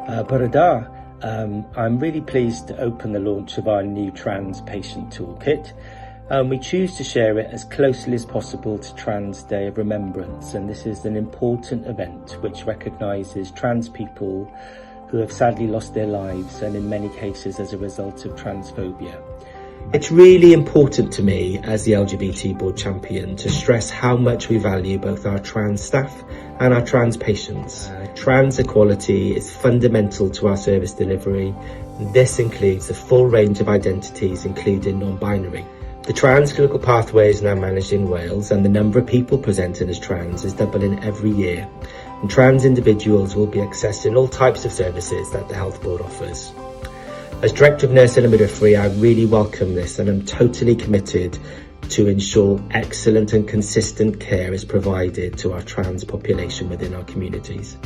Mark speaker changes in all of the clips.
Speaker 1: Bore da. I'm really pleased to open the launch of our new Trans Patient Toolkit. We choose to share it as closely as possible to Trans Day of Remembrance, and this is an important event which recognises trans people who have sadly lost their lives, and in many cases as a result of transphobia. It's really important to me as the LGBT board champion to stress how much we value both our trans staff and our trans patients. Trans equality is fundamental to our service delivery. This includes the full range of identities, including non-binary. The trans clinical pathway is now managed in Wales, and the number of people presenting as trans is doubling every year. And trans individuals will be accessing all types of services that the Health Board offers. As Director of Nursing and Midwifery, I really welcome this, and I'm totally committed to ensure excellent and consistent care is provided to our trans population within our communities.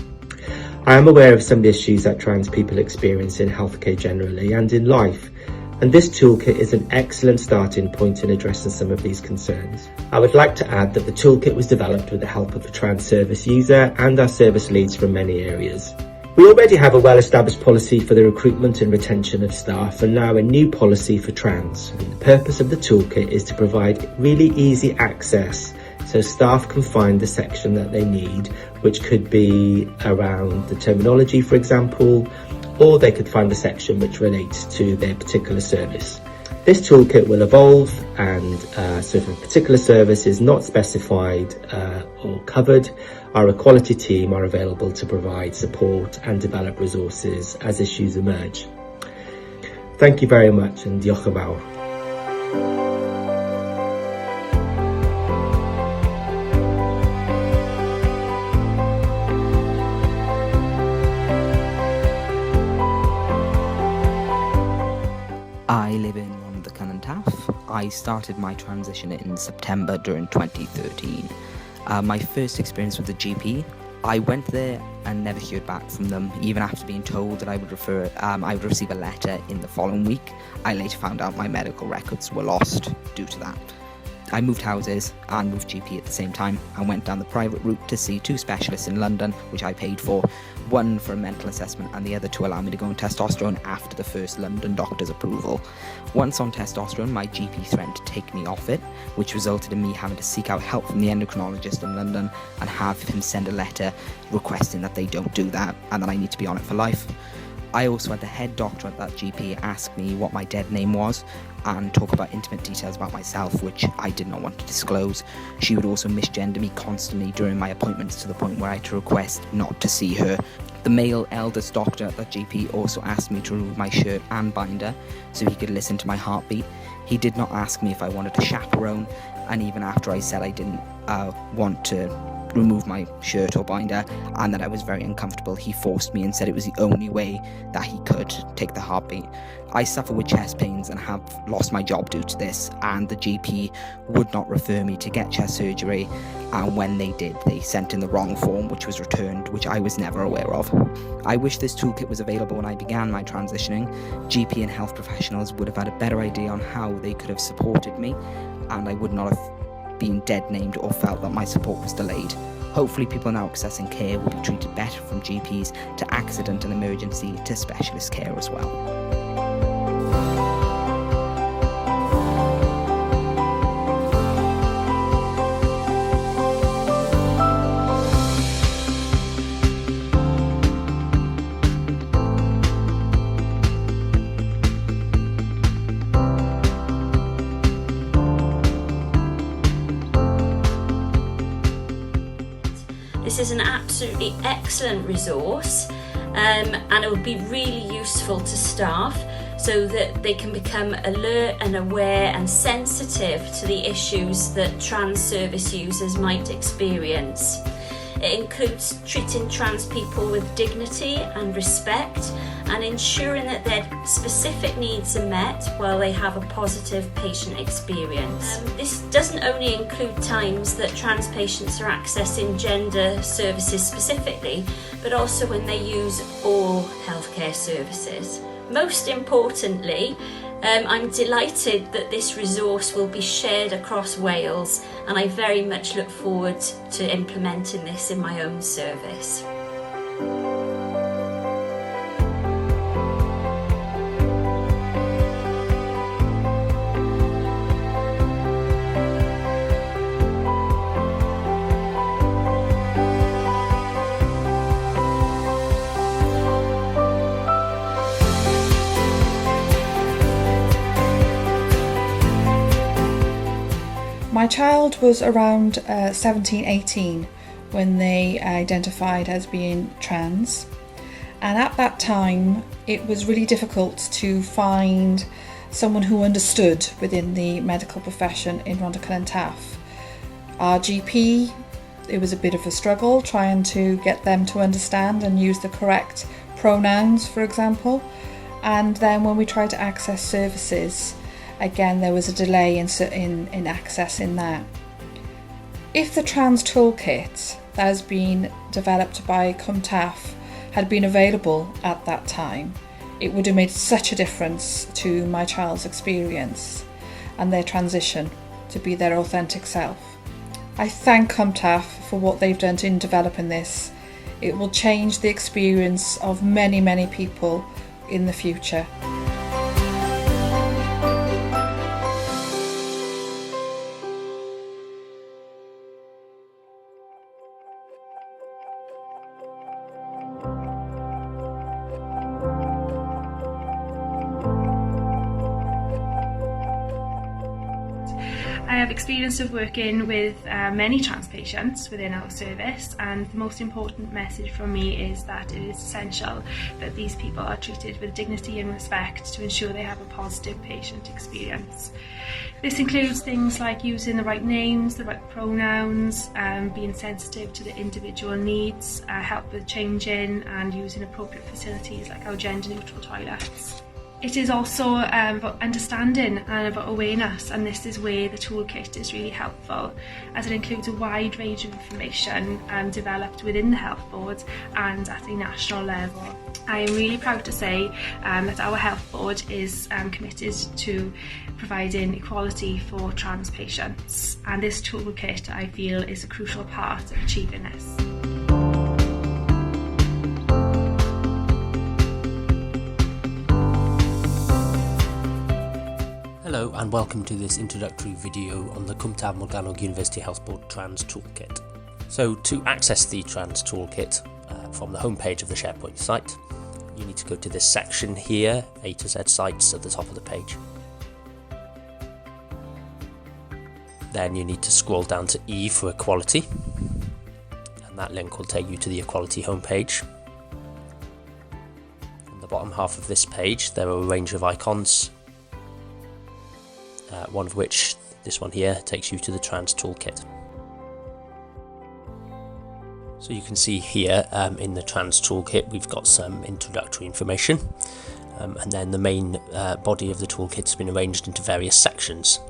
Speaker 1: I am aware of some of the issues that trans people experience in healthcare generally and in life, and this toolkit is an excellent starting point in addressing some of these concerns. I would like to add that the toolkit was developed with the help of a trans service user and our service leads from many areas. We already have a well-established policy for the recruitment and retention of staff, and now a new policy for trans. The purpose of the toolkit is to provide really easy access so staff can find the section that they need, which could be around the terminology, for example, or they could find a section which relates to their particular service. This toolkit will evolve, and so if a particular service is not specified or covered, our equality team are available to provide support and develop resources as issues emerge. Thank you very much, and diolch yn fawr.
Speaker 2: I live in I started my transition in September during 2013. My first experience with the GP, I went there and never heard back from them, even after being told that I would receive a letter in the following week. I later found out my medical records were lost due to that. I moved houses and moved GP at the same time and went down the private route to see two specialists in London, which I paid for, one for a mental assessment and the other to allow me to go on testosterone after the first London doctor's approval. Once on testosterone, my GP threatened to take me off it, which resulted in me having to seek out help from the endocrinologist in London and have him send a letter requesting that they don't do that and that I need to be on it for life. I also had the head doctor at that GP ask me what my dead name was and talk about intimate details about myself, which I did not want to disclose. She would also misgender me constantly during my appointments to the point where I had to request not to see her. The male eldest doctor at that GP also asked me to remove my shirt and binder so he could listen to my heartbeat. He did not ask me if I wanted a chaperone, and even after I said I didn't want to remove my shirt or binder and that I was very uncomfortable, he forced me and said it was the only way that he could take the heartbeat. I suffer with chest pains and have lost my job due to this, and the GP would not refer me to get chest surgery, and when they did, they sent in the wrong form, which was returned, which I was never aware of. I wish this toolkit was available when I began my transitioning. GP and health professionals would have had a better idea on how they could have supported me, and I would not have been dead named or felt that my support was delayed. Hopefully people now accessing care will be treated better, from GPs to accident and emergency to specialist care as well.
Speaker 3: This is an absolutely excellent resource, and it would be really useful to staff so that they can become alert and aware and sensitive to the issues that trans service users might experience. It includes treating trans people with dignity and respect and ensuring that their specific needs are met while they have a positive patient experience. This doesn't only include times that trans patients are accessing gender services specifically, but also when they use all healthcare services. Most importantly, I'm delighted that this resource will be shared across Wales, and I very much look forward to implementing this in my own service.
Speaker 4: My child was around 17, 18 when they identified as being trans, and at that time it was really difficult to find someone who understood within the medical profession in Rhondda Our GP, it was a bit of a struggle trying to get them to understand and use the correct pronouns, for example. And then when we tried to access services, again there was a delay in accessing that. If the Trans Toolkit that has been developed by CTM had been available at that time, it would have made such a difference to my child's experience and their transition to be their authentic self. I thank CTM for what they've done in developing this. It will change the experience of many, many people in the future.
Speaker 5: I have experience of working with many trans patients within our service, and the most important message from me is that it is essential that these people are treated with dignity and respect to ensure they have a positive patient experience. This includes things like using the right names, the right pronouns, being sensitive to the individual needs, help with changing and using appropriate facilities like our gender neutral toilets. It is also about understanding and about awareness, and this is where the toolkit is really helpful, as it includes a wide range of information developed within the health board and at a national level. I am really proud to say that our health board is committed to providing equality for trans patients, and this toolkit I feel is a crucial part of achieving this.
Speaker 6: Hello and welcome to this introductory video on the Cwmtaf Morgannwg University Health Board Trans Toolkit. So to access the Trans Toolkit from the homepage of the SharePoint site, you need to go to this section here, A to Z sites at the top of the page. Then you need to scroll down to E for equality, and that link will take you to the equality homepage. On the bottom half of this page there are a range of icons, one of which, this one here, takes you to the Trans Toolkit. So you can see here in the Trans Toolkit we've got some introductory information, and then the main body of the toolkit has been arranged into various sections.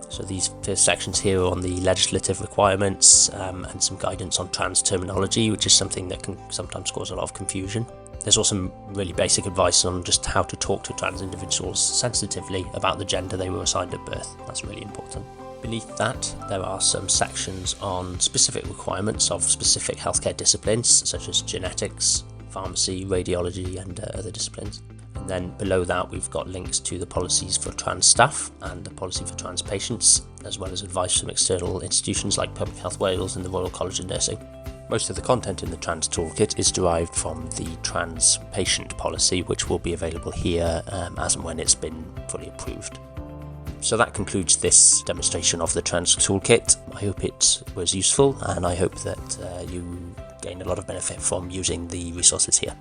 Speaker 6: So these first sections here are on the legislative requirements and some guidance on trans terminology, which is something that can sometimes cause a lot of confusion. There's also some really basic advice on just how to talk to trans individuals sensitively about the gender they were assigned at birth. That's really important. Beneath that, there are some sections on specific requirements of specific healthcare disciplines, such as genetics, pharmacy, radiology, and other disciplines. And then below that, we've got links to the policies for trans staff and the policy for trans patients, as well as advice from external institutions like Public Health Wales and the Royal College of Nursing. Most of the content in the Trans Toolkit is derived from the trans patient policy, which will be available here as and when it's been fully approved. So that concludes this demonstration of the Trans Toolkit. I hope it was useful, and I hope that you gain a lot of benefit from using the resources here.